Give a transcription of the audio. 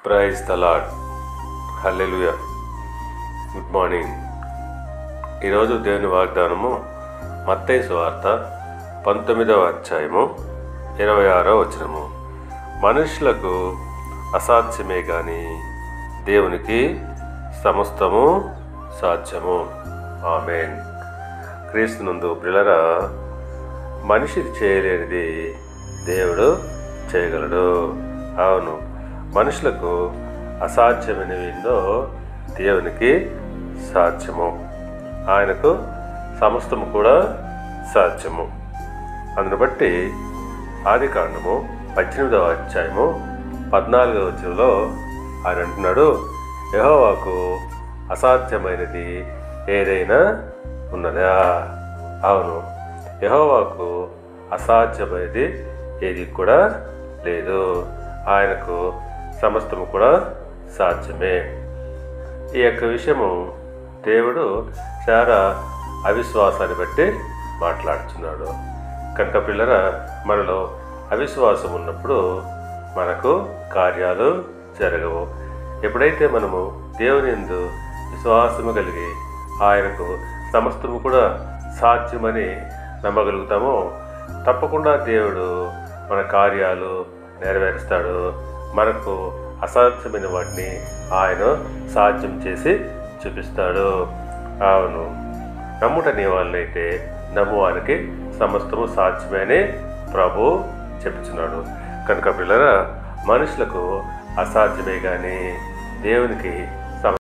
Praise the Lord. Hallelujah. Good morning. ఈరోజు దేవుని వాగ్దానము మత్తయి సువార్త 19వ అధ్యాయము 26వ వచనము. మనుషులకు అసాధ్యమే కానీ దేవునికి సమస్తము సాధ్యము. ఆమేన్. క్రీస్తునందు ప్రియులారా, మనిషి చేయలేనిది దేవుడు చేయగలడు. అవును, మనుషులకు అసాధ్యమైనవి ఎన్నో దేవునికి సాధ్యము. ఆయనకు సమస్తము కూడా సాధ్యము. అందును బట్టి ఆదికాండము 18వ అధ్యాయము 14వ వచనంలో ఆయన అంటున్నాడు, యెహోవాకు అసాధ్యమైనది ఏదైనా ఉన్నదా? అవును, యెహోవాకు అసాధ్యమైనది ఏది కూడా లేదు. ఆయనకు సమస్తము కూడా సాధ్యమే. ఈ యొక్క విషయము దేవుడు చాలా అవిశ్వాసాన్ని బట్టి మాట్లాడుతున్నాడు. కనుక పిల్లరా, మనలో అవిశ్వాసం ఉన్నప్పుడు మనకు కార్యాలు జరగవు. ఎప్పుడైతే మనము దేవుని యందు విశ్వాసము కలిగి ఆయనకు సమస్తము కూడా సాధ్యమని నమ్మగలుగుతామో తప్పకుండా దేవుడు మన కార్యాలు నెరవేరుస్తాడు. మనకు అసాధ్యమైన వాటిని ఆయన సాధ్యం చేసి చూపిస్తాడు. అవును, నమ్ముట నీ వాళ్ళైతే నమ్మువానికి సమస్తము సాధ్యమే అని ప్రభు చెప్పుచున్నాడు. కనుక పిల్లరా, మనుషులకు అసాధ్యమే కానీ దేవునికి